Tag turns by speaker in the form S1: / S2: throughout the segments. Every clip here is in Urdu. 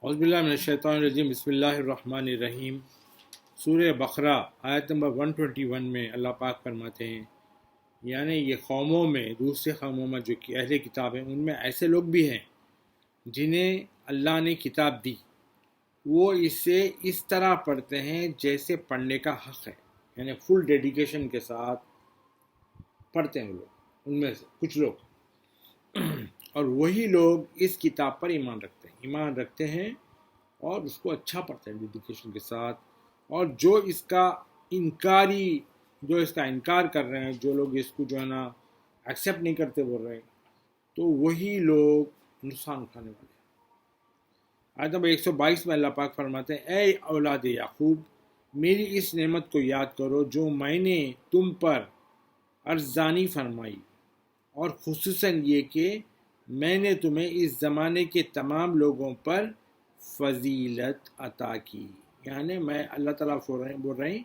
S1: اعوذ باللہ من الشیطان الرجیم، بسم اللہ الرحمن الرحیم۔ سورہ بقرہ آیت نمبر 121 میں اللہ پاک فرماتے ہیں، یعنی یہ قوموں میں، دوسرے قوموں میں جو کہ اہل کتاب ہیں، ان میں ایسے لوگ بھی ہیں جنہیں اللہ نے کتاب دی، وہ اسے اس طرح پڑھتے ہیں جیسے پڑھنے کا حق ہے، یعنی فل ڈیڈیکیشن کے ساتھ پڑھتے ہیں وہ لوگ، ان میں سے کچھ لوگ، اور وہی لوگ اس کتاب پر ایمان رکھتے ہیں اور اس کو اچھا پڑھتے ہیں ڈیڈیکیشن کے ساتھ، اور جو اس کا انکار کر رہے ہیں، جو لوگ اس کو جو ہے نا ایکسیپٹ نہیں کرتے بول رہے ہیں، تو وہی لوگ نقصان اٹھانے والے ہیں۔ آیت نمبر 122 میں اللہ پاک فرماتے ہیں، اے اولاد یعقوب، میری اس نعمت کو یاد کرو جو میں نے تم پر ارزانی فرمائی، اور خصوصاً یہ کہ میں نے تمہیں اس زمانے کے تمام لوگوں پر فضیلت عطا کی۔ یعنی میں اللہ تعالیٰ بول رہے ہیں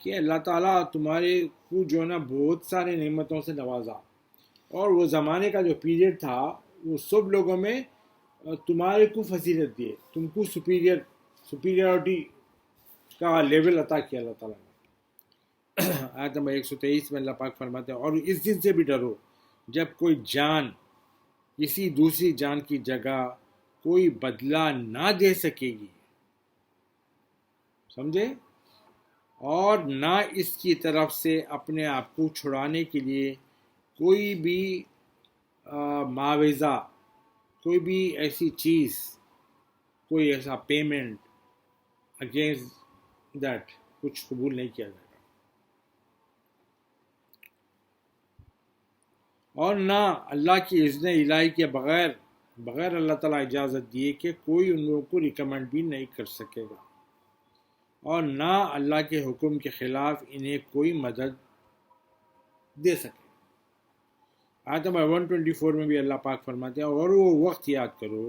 S1: کہ اللہ تعالیٰ تمہارے کو جو ہے نا بہت سارے نعمتوں سے نوازا، اور وہ زمانے کا جو پیریڈ تھا وہ سب لوگوں میں تمہارے کو فضیلت دیے، تم کو سپیریورٹی کا لیول عطا کیا اللہ تعالیٰ نے۔ آیت نمبر 123 میں اللہ پاک فرماتے ہیں، اور اس دن سے بھی ڈرو جب کوئی جان کسی دوسری جان کی جگہ کوئی بدلہ نہ دے سکے گی، سمجھے، اور نہ اس کی طرف سے اپنے آپ کو چھڑانے کے لیے کوئی بھی معاوضہ، کوئی بھی ایسی چیز، کوئی ایسا پیمنٹ اگینسٹ دیٹ کچھ قبول نہیں کیا جائے گا، اور نہ اللہ کی اذن الہی کے بغیر اللہ تعالیٰ اجازت دیے کہ کوئی ان لوگوں کو ریکمنڈ بھی نہیں کر سکے گا، اور نہ اللہ کے حکم کے خلاف انہیں کوئی مدد دے سکے۔ آیت نمبر 124 میں بھی اللہ پاک فرماتے ہیں، اور وہ وقت یاد کرو،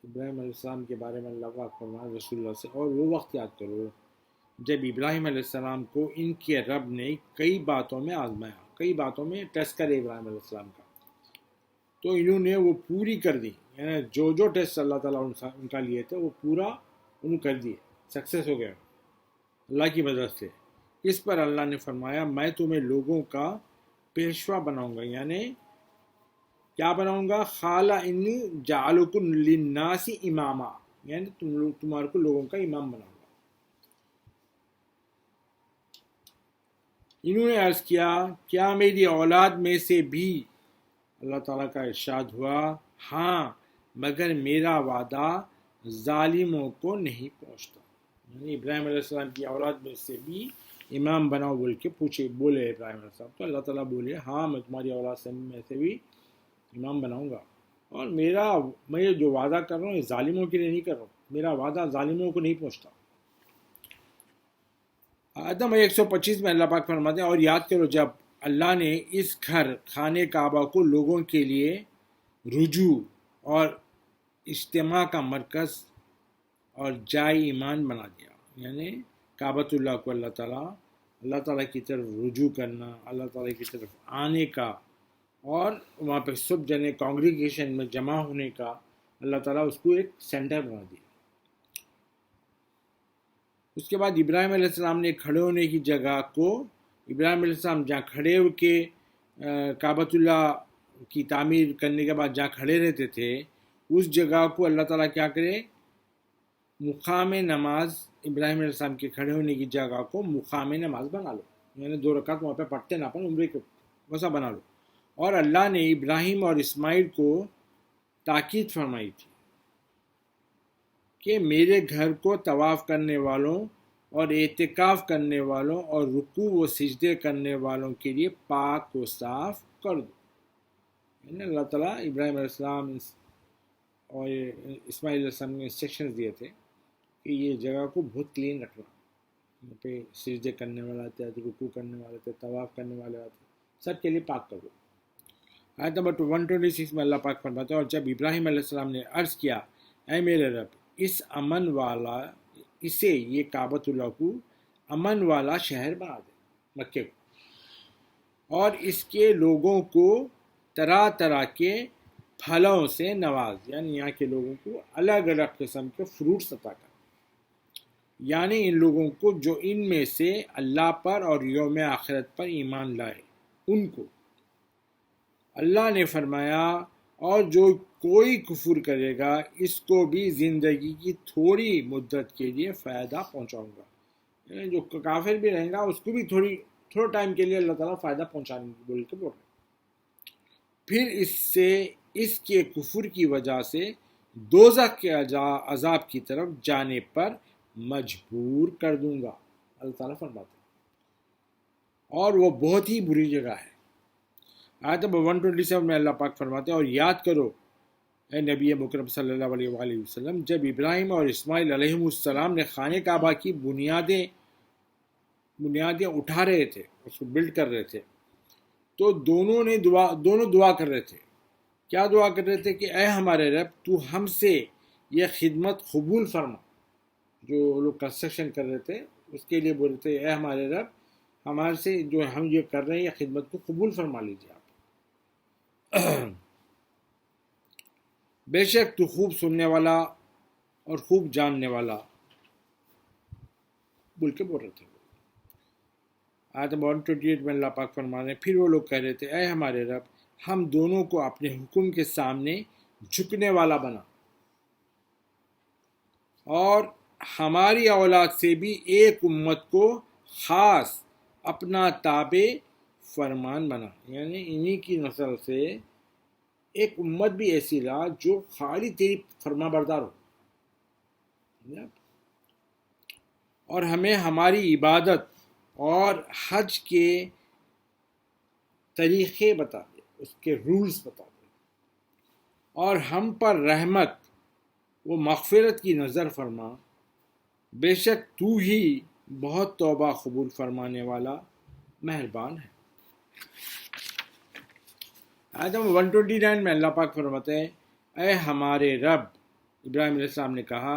S1: ابراہیم علیہ السلام کے بارے میں اللہ پاک فرماتے رسول اللہ سے، اور وہ وقت یاد کرو جب ابراہیم علیہ السلام کو ان کے رب نے کئی باتوں میں آزمایا، کئی باتوں میں ٹیسٹ کرے ابراہیم علیہ السلام کا، تو انہوں نے وہ پوری کر دی، یعنی جو ٹیسٹ اللہ تعالیٰ ان کا لیے تھے وہ پورا انہوں کر دیے، سکسیس ہو گیا اللہ کی مدد سے۔ اس پر اللہ نے فرمایا، میں تمہیں لوگوں کا پیشوا بناؤں گا، یعنی کیا بناؤں گا؟ قال انی جعلکم للناس اماما، یعنی تمہارے کو لوگوں کا امام بناؤں گا۔ انہوں نے عرض کیا، کیا میری اولاد میں سے بھی؟ اللہ تعالیٰ کا ارشاد ہوا، ہاں، مگر میرا وعدہ ظالموں کو نہیں پہنچتا۔ یعنی ابراہیم علیہ السلام کی اولاد میں سے بھی امام بناؤ بول کے بولے ابراہیم علیہ السلام، تو اللہ تعالیٰ بولے، ہاں، میں تمہاری اولاد میں سے بھی امام بناؤں گا، اور میں جو وعدہ کر رہا ہوں یہ ظالموں کے لیے نہیں کر رہا ہوں، میرا وعدہ ظالموں کو نہیں پہنچتا۔ آدم 125 میں اللہ پاک فرماتے ہیں، اور یاد کرو جب اللہ نے اس گھر خانے کعبہ کو لوگوں کے لیے رجوع اور اجتماع کا مرکز اور جائے ایمان بنا دیا، یعنی کعبۃ اللہ کو اللہ تعالیٰ کی طرف رجوع کرنا، اللہ تعالیٰ کی طرف آنے کا، اور وہاں پہ سب جنے کانگریگیشن میں جمع ہونے کا، اللہ تعالیٰ اس کو ایک سینٹر بنا دیا۔ اس کے بعد ابراہیم علیہ السلام نے کھڑے ہونے کی جگہ کو، ابراہیم علیہ السلام جہاں کھڑے ہو کے کعبۃ اللہ کی تعمیر کرنے کے بعد جہاں کھڑے رہتے تھے، اس جگہ کو اللہ تعالیٰ کیا کرے؟ مقام نماز، ابراہیم علیہ السلام کے کھڑے ہونے کی جگہ کو مقام نماز بنا لو، یعنی 2 رکعت وہاں پہ پڑھتے نا اپن عمرے کو، ویسا بنا لو۔ اور اللہ نے ابراہیم اور اسماعیل کو تاکید فرمائی تھی کہ میرے گھر کو طواف کرنے والوں اور اعتکاف کرنے والوں اور رکوع و سجدے کرنے والوں کے لیے پاک و صاف کر دو۔ یعنی اللہ تعالیٰ ابراہیم علیہ السلام اور اسماعیل علیہ السلام نے انسٹرکشنز دیے تھے کہ یہ جگہ کو بہت کلین رکھنا، یہاں پہ سجدے کرنے والا تھے، رکوع کرنے والے تھے، طواف کرنے والے تھے، سب کے لیے پاک کر دو۔ آیت نمبر 126 میں اللہ پاک فرماتا ہے، اور جب ابراہیم علیہ السلام نے عرض کیا، اے میرے رب، اسے یہ کعبۃ اللہ کو امن والا شہر بنا دے، مکے کو، اور اس کے لوگوں کو طرح طرح کے پھلوں سے نواز، یعنی یہاں کے لوگوں کو الگ الگ قسم کے فروٹس عطا کر، یعنی ان لوگوں کو جو ان میں سے اللہ پر اور یوم آخرت پر ایمان لائے ان کو۔ اللہ نے فرمایا اور جو کوئی کفر کرے گا اس کو بھی زندگی کی تھوڑی مدت کے لیے فائدہ پہنچاؤں گا، یعنی جو کافر بھی رہیں گا اس کو بھی تھوڑا ٹائم کے لیے اللہ تعالیٰ فائدہ پہنچانے کی بول کے بول رہے ہیں۔ پھر اس کے کفر کی وجہ سے دوزخ کے عذاب کی طرف جانے پر مجبور کر دوں گا، اللہ تعالیٰ فرماتے ہیں، اور وہ بہت ہی بری جگہ ہے۔ آیت نمبر 127 میں اللہ پاک فرماتے ہیں اور یاد کرو اے نبی مکرم صلی اللہ علیہ وآلہ وسلم، جب ابراہیم اور اسماعیل علیہ السلام نے خانہ کعبہ کی بنیادیں اٹھا رہے تھے، اس کو بلڈ کر رہے تھے، تو دونوں دعا کر رہے تھے۔ کیا دعا کر رہے تھے؟ کہ اے ہمارے رب تو ہم سے یہ خدمت قبول فرما۔ جو لوگ کنسٹرکشن کر رہے تھے اس کے لیے بول رہے تھے اے ہمارے رب ہمارے سے جو ہم یہ کر رہے ہیں یہ خدمت کو قبول فرما لیجیے آپ۔ بے شک تو خوب سننے والا اور خوب جاننے والا بول کے بول رہے تھے۔ آیت 128 میں اللہ پاک فرمانے ہیں پھر وہ لوگ کہہ رہے تھے اے ہمارے رب ہم دونوں کو اپنے حکم کے سامنے جھکنے والا بنا، اور ہماری اولاد سے بھی ایک امت کو خاص اپنا تابع فرمان بنا، یعنی انہی کی نسل سے ایک امت بھی ایسی لا جو خالی تیری فرما بردار ہو، اور ہمیں ہماری عبادت اور حج کے طریقے بتا دے، اس کے رولز بتا دے، اور ہم پر رحمت و مغفرت کی نظر فرما، بے شک تو ہی بہت توبہ قبول فرمانے والا مہربان ہے۔ آیت 129 میں اللہ پاک فرماتے ہیں اے ہمارے رب، ابراہیم علیہ السلام نے کہا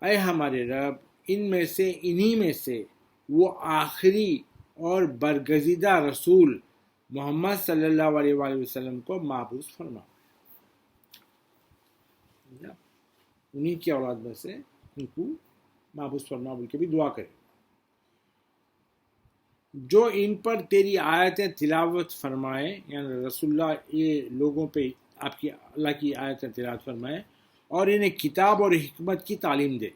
S1: اے ہمارے رب انہی میں سے وہ آخری اور برگزیدہ رسول محمد صلی اللہ علیہ وآلہ وسلم کو محبوس فرما، انہی کی اولاد میں سے ان کو محبوس فرما بول کے بھی دعا کرے، جو ان پر تیری آیتیں تلاوت فرمائے، یعنی رسول اللہ یہ لوگوں پہ آپ کی اللہ کی آیتیں تلاوت فرمائے اور انہیں کتاب اور حکمت کی تعلیم دے،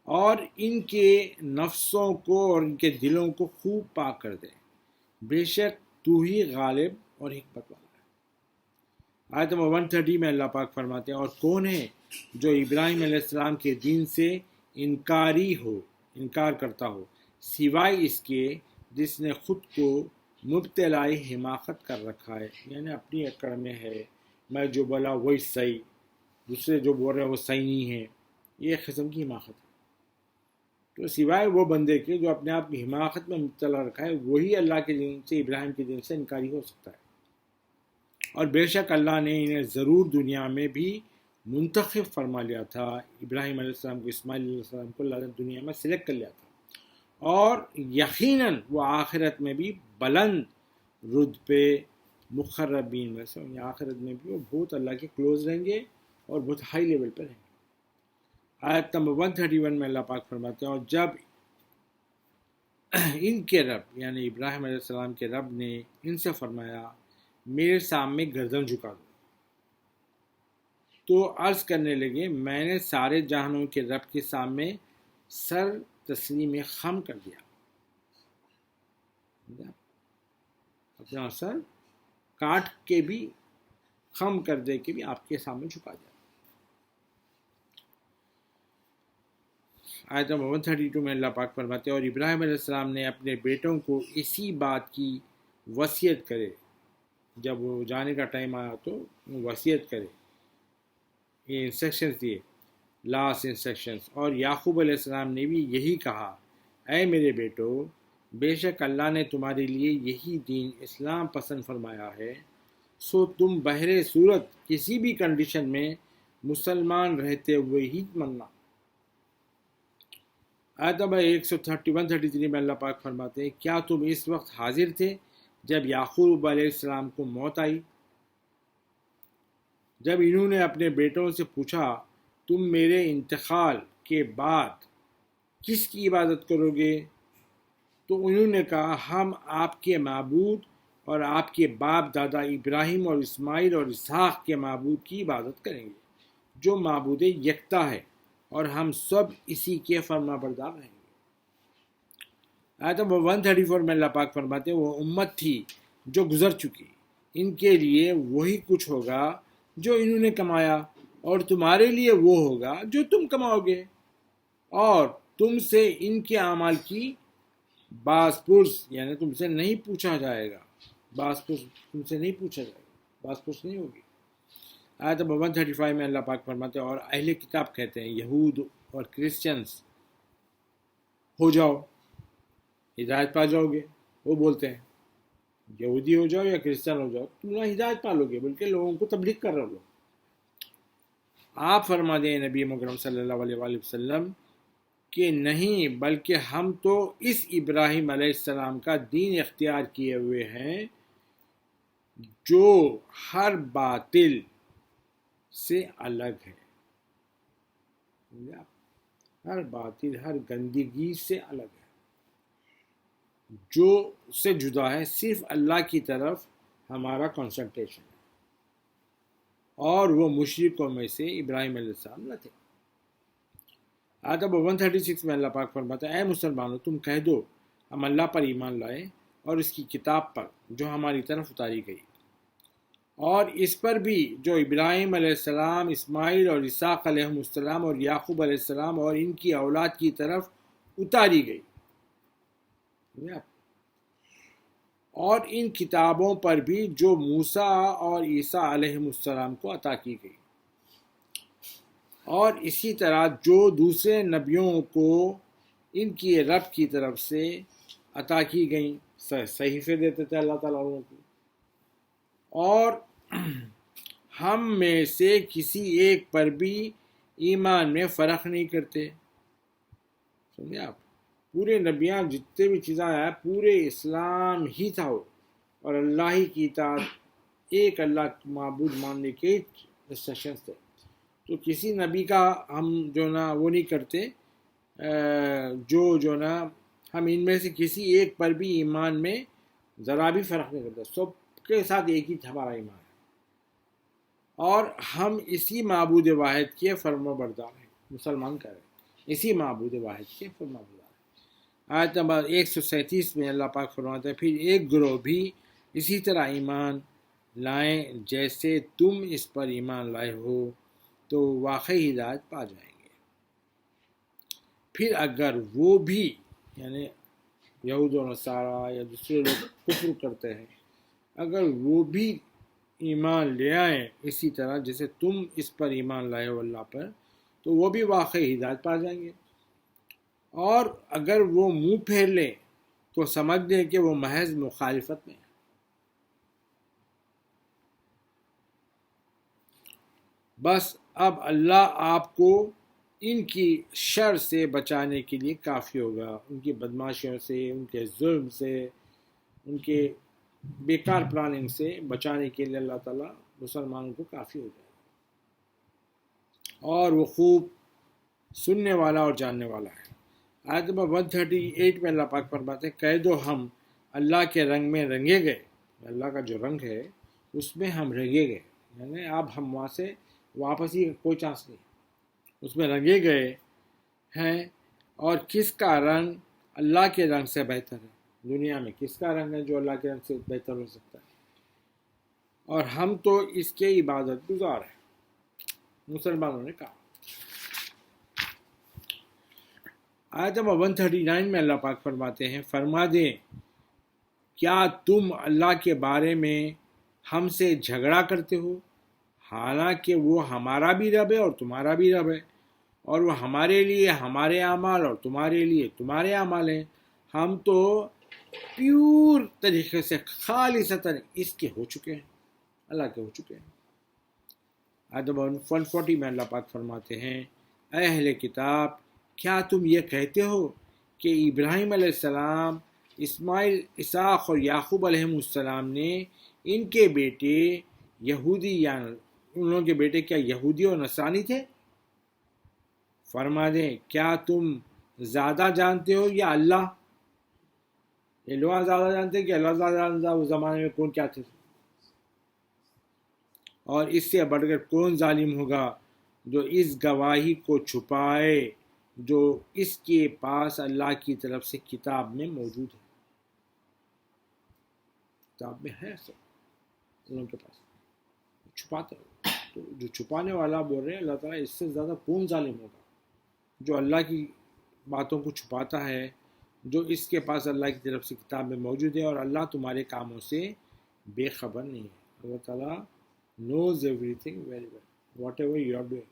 S1: اور ان کے نفسوں کو اور ان کے دلوں کو خوب پاک کر دے، بے شک تو ہی غالب اور حکمت والا ہے۔ آیت نمبر 130 میں اللہ پاک فرماتے ہیں اور کون ہے جو ابراہیم علیہ السلام کے دین سے انکار کرتا ہو سوائے اس کے جس نے خود کو مبتلا حماقت کر رکھا ہے، یعنی اپنی اکڑ میں ہے، میں جو بولا وہی صحیح، دوسرے جو بول رہے ہیں وہ صحیح نہیں ہے، یہ ایک قسم کی حماقت ہے۔ تو سوائے وہ بندے کے جو اپنے آپ کی حماقت میں مبتلا رکھا ہے وہی اللہ کے دین سے، ابراہیم کے دین سے انکاری ہو سکتا ہے۔ اور بے شک اللہ نے انہیں ضرور دنیا میں بھی منتخب فرما لیا تھا، ابراہیم علیہ السلام کو، اسماعیل علیہ السلام کو اللہ نے دنیا میں سلیکٹ کر لیا تھا، اور یقیناً وہ آخرت میں بھی بلند رتبے مقربین میں سے، آخرت میں بھی وہ بہت اللہ کے کلوز رہیں گے اور بہت ہائی لیول پر رہیں گے۔ آیت نمبر 131 میں اللہ پاک فرماتے ہیں اور جب ان کے رب یعنی ابراہیم علیہ السلام کے رب نے ان سے فرمایا میرے سامنے گردن جھکا دو، تو عرض کرنے لگے میں نے سارے جہانوں کے رب کے سامنے سر تسلیم خم کر دیا، اپنا سر کاٹ کے بھی خم کر دے کے بھی آپ کے سامنے جھکا دیا۔ آیت نمبر 132 میں اللہ پاک فرماتے ہیں اور ابراہیم علیہ السلام نے اپنے بیٹوں کو اسی بات کی وصیت کرے، جب وہ جانے کا ٹائم آیا تو وصیت کرے، یہ انسٹرکشنز دیے، لاسٹ انسٹرکشنز، اور یعقوب علیہ السلام نے بھی یہی کہا اے میرے بیٹو، بے شک اللہ نے تمہارے لیے یہی دین اسلام پسند فرمایا ہے، سو تم بہر صورت کسی بھی کنڈیشن میں مسلمان رہتے ہوئے ہی مننا۔ آیت نمبر 133 میں اللہ پاک فرماتے ہیں کیا تم اس وقت حاضر تھے جب یعقوب علیہ السلام کو موت آئی، جب انہوں نے اپنے بیٹوں سے پوچھا تم میرے انتقال کے بعد کس کی عبادت کرو گے، تو انہوں نے کہا ہم آپ کے معبود اور آپ کے باپ دادا ابراہیم اور اسماعیل اور اسحاق کے معبود کی عبادت کریں گے جو معبود یکتا ہے، اور ہم سب اسی کے فرما بردار رہیں گے۔ آیت نمبر 134 میں اللہ پاک فرماتے ہیں وہ امت تھی جو گزر چکی، ان کے لیے وہی کچھ ہوگا جو انہوں نے کمایا، اور تمہارے لیے وہ ہوگا جو تم کماؤ گے، اور تم سے ان کے اعمال کی باز پرس یعنی تم سے نہیں پوچھا جائے گا، باز پرس تم سے نہیں پوچھا جائے گا، باز پرس نہیں ہوگی۔ آیت نمبر 135 میں اللہ پاک فرماتے ہیں اور اہل کتاب کہتے ہیں یہود اور کرسچنز ہو جاؤ ہدایت پا جاؤ گے، وہ بولتے ہیں یہودی ہو جاؤ یا کرسچن ہو جاؤ تم نہ ہدایت پا لو گے بلکہ لوگوں کو تبلیغ کر رہے ہو۔ آپ فرما دیں نبی مکرم صلی اللہ علیہ وآلہ وسلم کہ نہیں، بلکہ ہم تو اس ابراہیم علیہ السلام کا دین اختیار کیے ہوئے ہیں جو ہر باطل سے الگ ہے، ہر باطل ہر گندگی سے الگ ہے، جو سے جدا ہے، صرف اللہ کی طرف ہمارا کنسنٹریشن ہے، اور وہ مشرکوں میں سے ابراہیم علیہ السلام نہ تھے۔ آیت نمبر 136 میں اللہ پاک فرماتا ہے اے مسلمانوں تم کہہ دو ہم اللہ پر ایمان لائے اور اس کی کتاب پر جو ہماری طرف اتاری گئی، اور اس پر بھی جو ابراہیم علیہ السلام، اسماعیل اور اسحاق علیہ السلام اور یعقوب علیہ السلام اور ان کی اولاد کی طرف اتاری گئی، اور ان کتابوں پر بھی جو موسیٰ اور عیسیٰ علیہ السلام کو عطا کی گئی، اور اسی طرح جو دوسرے نبیوں کو ان کی رب کی طرف سے عطا کی گئیں، صحیفے دیتے تھے اللہ تعالیٰ کو، اور ہم میں سے کسی ایک پر بھی ایمان میں فرق نہیں کرتے۔ سمجھے آپ، پورے نبیان جتنے بھی چیزیں آیا پورے اسلام ہی تھا وہ، اور اللہ ہی کی اطاعت ایک اللہ معبود ماننے کے انسٹرکشنز تھے، تو کسی نبی کا ہم جو نا وہ نہیں کرتے، جو نا ہم ان میں سے کسی ایک پر بھی ایمان میں ذرا بھی فرق نہیں کرتا، سب کے ساتھ ایک ہی ہمارا ایمان ہے، اور ہم اسی معبود واحد کے فرما بردار ہیں، مسلمان کہہ رہے ہیں اسی معبود واحد کے فرما بردار ہیں۔ آیت نمبر 137 میں اللہ پاک فرماتا ہے پھر ایک گروہ بھی اسی طرح ایمان لائیں جیسے تم اس پر ایمان لائے ہو تو واقعی ہدایت پا جائیں گے، پھر اگر وہ بھی یعنی یہود و نصارہ یا دوسرے لوگ کفر کرتے ہیں، اگر وہ بھی ایمان لے آئیں اسی طرح جیسے تم اس پر ایمان لائے ہو اللہ پر، تو وہ بھی واقعی ہدایت پا جائیں گے، اور اگر وہ منہ پھیر لیں تو سمجھ لیں کہ وہ محض مخالفت میں ہے۔ بس اب اللہ آپ کو ان کی شر سے بچانے کے لیے کافی ہوگا، ان کی بدماشیوں سے، ان کے ظلم سے، ان کے بیکار پلاننگ سے بچانے کے لیے اللہ تعالیٰ مسلمانوں کو کافی ہو جائے، اور وہ خوب سننے والا اور جاننے والا ہے۔ آیت نمبر 138 میں اللہ پاک فرماتے ہیں کہہ دو ہم اللہ کے رنگ میں رنگے گئے، اللہ کا جو رنگ ہے اس میں ہم رنگے گئے، یعنی اب ہم وہاں سے واپسی کا کوئی چانس نہیں، اس میں رنگے گئے ہیں، اور کس کا رنگ اللہ کے رنگ سے بہتر ہے؟ دنیا میں کس کا رنگ ہے جو اللہ کے رنگ سے بہتر ہو سکتا ہے؟ اور ہم تو اس کے عبادت گزار ہیں، مسلمانوں نے کہا۔ آیت نمبر 139 میں اللہ پاک فرماتے ہیں فرما دیں کیا تم اللہ کے بارے میں ہم سے جھگڑا کرتے ہو، حالانکہ وہ ہمارا بھی رب ہے اور تمہارا بھی رب ہے، اور وہ ہمارے لیے ہمارے اعمال اور تمہارے لیے تمہارے اعمال ہیں، ہم تو پیور طریقے سے خالصتاً اس کے ہو چکے ہیں، اللہ کے ہو چکے ہیں۔ آیت نمبر 140 میں اللہ پاک فرماتے ہیں اے اہل کتاب کیا تم یہ کہتے ہو کہ ابراہیم علیہ السلام، اسماعیل، اسحاق اور یعقوب علیہ السلام نے ان کے بیٹے یہودی یا ان لوگوں کے بیٹے کیا یہودی اور نصرانی تھے؟ فرما دیں کیا تم زیادہ جانتے ہو یا اللہ؟ یہ لوگ زیادہ جانتے ہیں کہ اللہ زیادہ جانتا اس زمانے میں کون کیا تھے؟ اور اس سے بڑھ کر کون ظالم ہوگا جو اس گواہی کو چھپائے جو اس کے پاس اللہ کی طرف سے کتاب میں موجود ہے۔ کتاب میں ہے سب ان لوگوں کے پاس، چھپاتا ہے۔ تو جو چھپانے والا بول رہے ہیں اللہ تعالیٰ اس سے زیادہ کون ظالم ہوگا جو اللہ کی باتوں کو چھپاتا ہے جو اس کے پاس اللہ کی طرف سے کتاب میں موجود ہے، اور اللہ تمہارے کاموں سے بے خبر نہیں ہے۔ اللہ تعالیٰ knows everything very well, whatever you are doing.